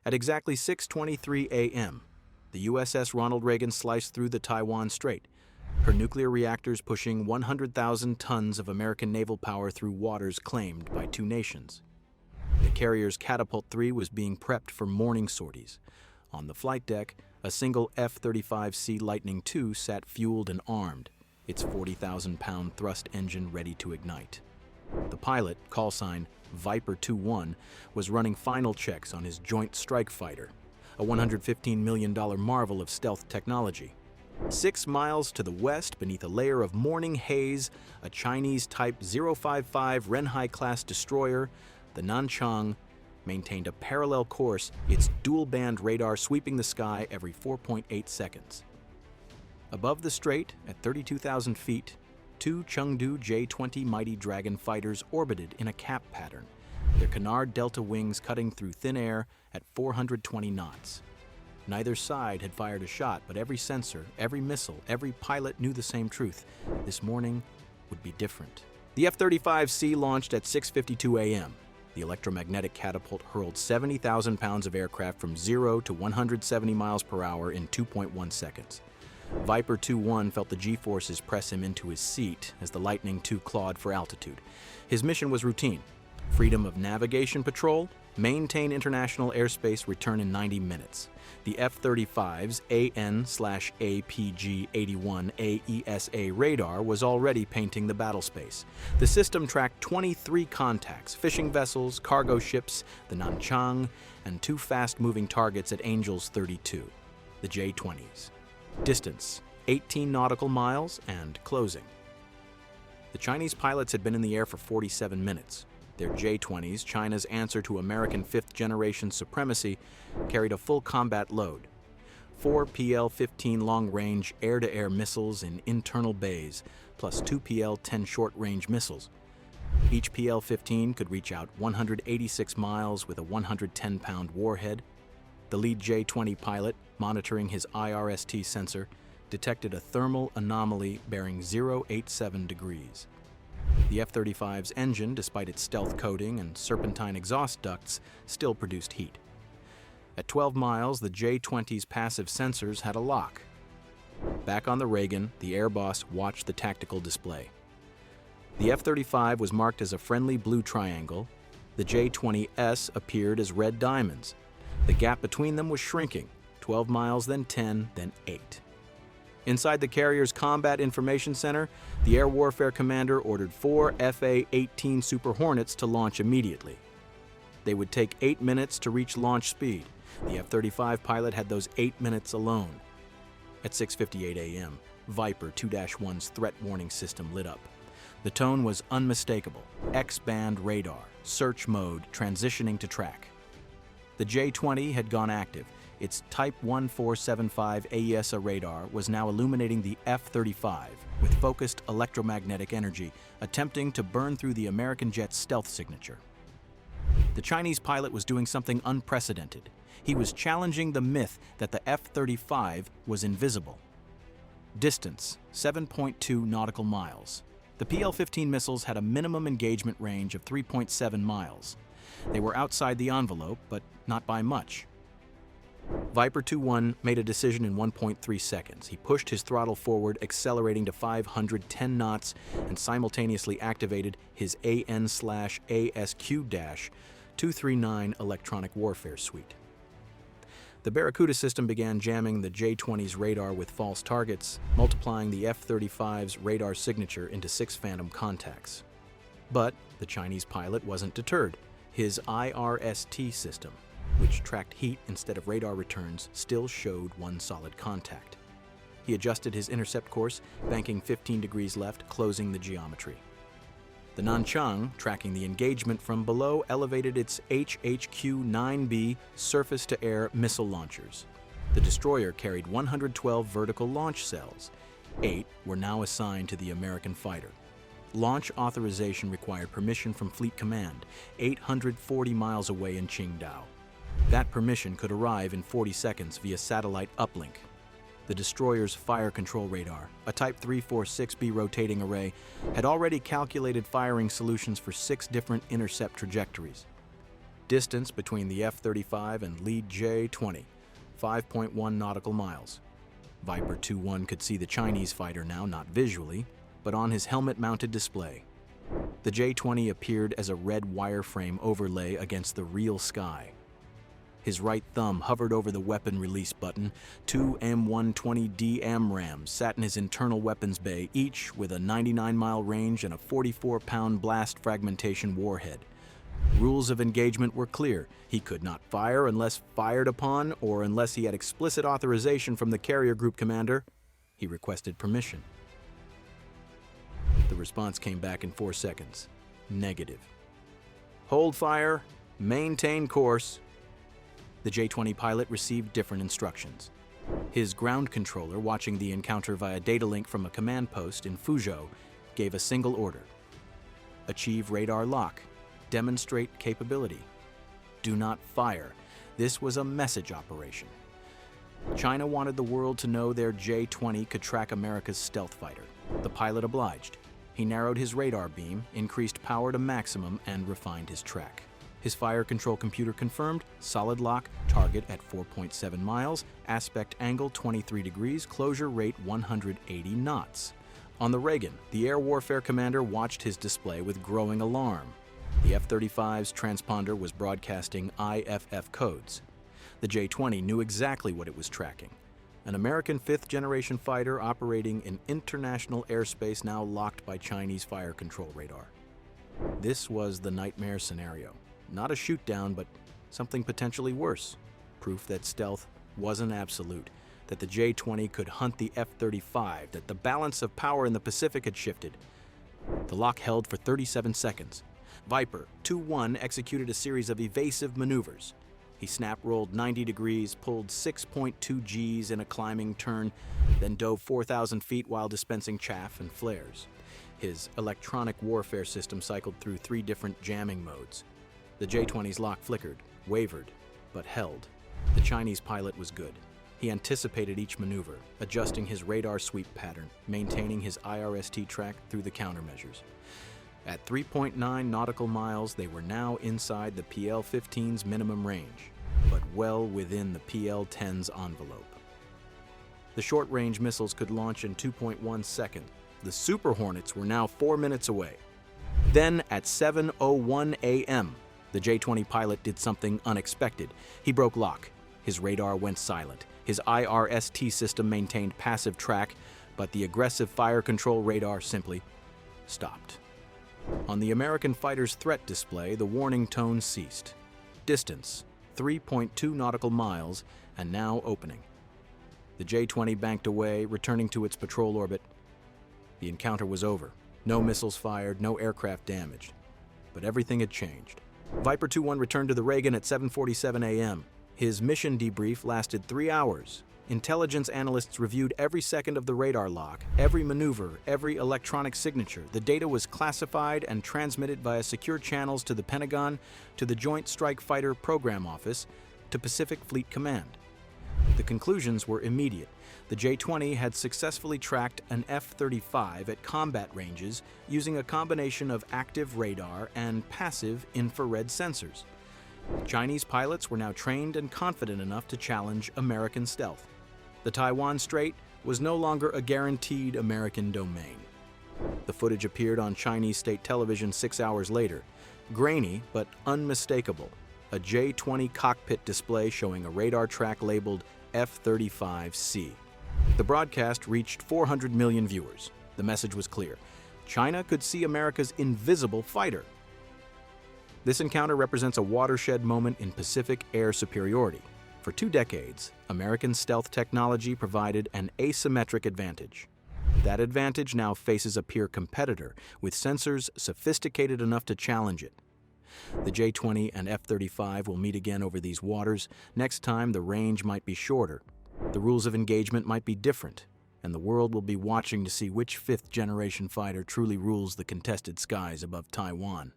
At exactly 6:23 a.m., the USS Ronald Reagan sliced through the Taiwan Strait, her nuclear reactors pushing 100,000 tons of American naval power through waters claimed by two nations. The carrier's Catapult 3 was being prepped for morning sorties. On the flight deck, a single F-35C Lightning II sat fueled and armed, its 40,000-pound thrust engine ready to ignite. The pilot, callsign Viper 2-1, was running final checks on his Joint Strike Fighter, a $115 million marvel of stealth technology. 6 miles to the west, beneath a layer of morning haze, a Chinese Type 055 Renhai-class destroyer, the Nanchang, maintained a parallel course, its dual-band radar sweeping the sky every 4.8 seconds. Above the strait, at 32,000 feet, two Chengdu J-20 Mighty Dragon fighters orbited in a cap pattern, their canard-delta wings cutting through thin air at 420 knots. Neither side had fired a shot, but every sensor, every missile, every pilot knew the same truth. This morning would be different. The F-35C launched at 6:52 a.m. The electromagnetic catapult hurled 70,000 pounds of aircraft from 0 to 170 miles per hour in 2.1 seconds. Viper 2-1 felt the G-forces press him into his seat as the Lightning II clawed for altitude. His mission was routine: freedom of navigation patrol, maintain international airspace, return in 90 minutes. The F-35's AN/APG-81 AESA radar was already painting the battlespace. The system tracked 23 contacts, fishing vessels, cargo ships, the Nanchang, and two fast-moving targets at Angels 32, the J-20s. Distance, 18 nautical miles, and closing. The Chinese pilots had been in the air for 47 minutes. Their J-20s, China's answer to American fifth-generation supremacy, carried a full combat load. 4 PL-15 long-range air-to-air missiles in internal bays, plus 2 PL-10 short-range missiles. Each PL-15 could reach out 186 miles with a 110-pound warhead. The lead J-20 pilot, monitoring his IRST sensor, detected a thermal anomaly bearing 087 degrees. The F-35's engine, despite its stealth coating and serpentine exhaust ducts, still produced heat. At 12 miles, the J-20's passive sensors had a lock. Back on the Reagan, the air boss watched the tactical display. The F-35 was marked as a friendly blue triangle. The J-20S appeared as red diamonds. The gap between them was shrinking, 12 miles, then 10, then 8. Inside the carrier's Combat Information Center, the Air Warfare Commander ordered 4 FA-18 Super Hornets to launch immediately. They would take 8 minutes to reach launch speed. The F-35 pilot had those 8 minutes alone. At 6:58 a.m., Viper 2-1's threat warning system lit up. The tone was unmistakable: X-band radar, search mode, transitioning to track. The J-20 had gone active. Its Type 1475 AESA radar was now illuminating the F-35 with focused electromagnetic energy, attempting to burn through the American jet's stealth signature. The Chinese pilot was doing something unprecedented. He was challenging the myth that the F-35 was invisible. Distance, 7.2 nautical miles. The PL-15 missiles had a minimum engagement range of 3.7 miles. They were outside the envelope, but not by much. Viper 2-1 made a decision in 1.3 seconds. He pushed his throttle forward, accelerating to 510 knots, and simultaneously activated his AN/ASQ-239 electronic warfare suite. The Barracuda system began jamming the J-20's radar with false targets, multiplying the F-35's radar signature into 6 phantom contacts. But the Chinese pilot wasn't deterred. His IRST system, which tracked heat instead of radar returns, still showed one solid contact. He adjusted his intercept course, banking 15 degrees left, closing the geometry. The Nanchang, tracking the engagement from below, elevated its HHQ-9B surface-to-air missile launchers. The destroyer carried 112 vertical launch cells. 8 were now assigned to the American fighter. Launch authorization required permission from Fleet Command, 840 miles away in Qingdao. That permission could arrive in 40 seconds via satellite uplink. The destroyer's fire control radar, a Type 346B rotating array, had already calculated firing solutions for 6 different intercept trajectories. Distance between the F-35 and lead J-20, 5.1 nautical miles. Viper 2-1 could see the Chinese fighter now, not visually, but on his helmet-mounted display. The J-20 appeared as a red wireframe overlay against the real sky. His right thumb hovered over the weapon release button. 2 M120D AMRAAMs sat in his internal weapons bay, each with a 99-mile range and a 44-pound blast fragmentation warhead. Rules of engagement were clear. He could not fire unless fired upon, or unless he had explicit authorization from the carrier group commander. He requested permission. The response came back in 4 seconds. Negative. Hold fire. Maintain course. The J-20 pilot received different instructions. His ground controller, watching the encounter via data link from a command post in Fuzhou, gave a single order. Achieve radar lock. Demonstrate capability. Do not fire. This was a message operation. China wanted the world to know their J-20 could track America's stealth fighter. The pilot obliged. He narrowed his radar beam, increased power to maximum, and refined his track. His fire control computer confirmed solid lock, target at 4.7 miles, aspect angle 23 degrees, closure rate 180 knots. On the Reagan, the air warfare commander watched his display with growing alarm. The F-35's transponder was broadcasting IFF codes. The J-20 knew exactly what it was tracking. An American fifth-generation fighter operating in international airspace now locked by Chinese fire control radar. This was the nightmare scenario. Not a shoot-down, but something potentially worse. Proof that stealth wasn't absolute, that the J-20 could hunt the F-35, that the balance of power in the Pacific had shifted. The lock held for 37 seconds. Viper 2-1 executed a series of evasive maneuvers. He snap-rolled 90 degrees, pulled 6.2 Gs in a climbing turn, then dove 4,000 feet while dispensing chaff and flares. His electronic warfare system cycled through 3 different jamming modes. The J-20's lock flickered, wavered, but held. The Chinese pilot was good. He anticipated each maneuver, adjusting his radar sweep pattern, maintaining his IRST track through the countermeasures. At 3.9 nautical miles, they were now inside the PL-15's minimum range, but well within the PL-10's envelope. The short-range missiles could launch in 2.1 seconds. The Super Hornets were now 4 minutes away. Then, at 7:01 a.m., the J-20 pilot did something unexpected. He broke lock. His radar went silent. His IRST system maintained passive track, but the aggressive fire control radar simply stopped. On the American fighter's threat display, the warning tone ceased. Distance, 3.2 nautical miles, and now opening. The J-20 banked away, returning to its patrol orbit. The encounter was over. No missiles fired, no aircraft damaged. But everything had changed. Viper 2-1 returned to the Reagan at 7:47 a.m. His mission debrief lasted 3 hours. Intelligence analysts reviewed every second of the radar lock, every maneuver, every electronic signature. The data was classified and transmitted via secure channels to the Pentagon, to the Joint Strike Fighter Program Office, to Pacific Fleet Command. The conclusions were immediate. The J-20 had successfully tracked an F-35 at combat ranges using a combination of active radar and passive infrared sensors. Chinese pilots were now trained and confident enough to challenge American stealth. The Taiwan Strait was no longer a guaranteed American domain. The footage appeared on Chinese state television 6 hours later. Grainy, but unmistakable. A J-20 cockpit display showing a radar track labeled F-35C. The broadcast reached 400 million viewers. The message was clear. China could see America's invisible fighter. This encounter represents a watershed moment in Pacific air superiority. For 2 decades, American stealth technology provided an asymmetric advantage. That advantage now faces a peer competitor with sensors sophisticated enough to challenge it. The J-20 and F-35 will meet again over these waters. Next time, the range might be shorter. The rules of engagement might be different, and the world will be watching to see which fifth-generation fighter truly rules the contested skies above Taiwan.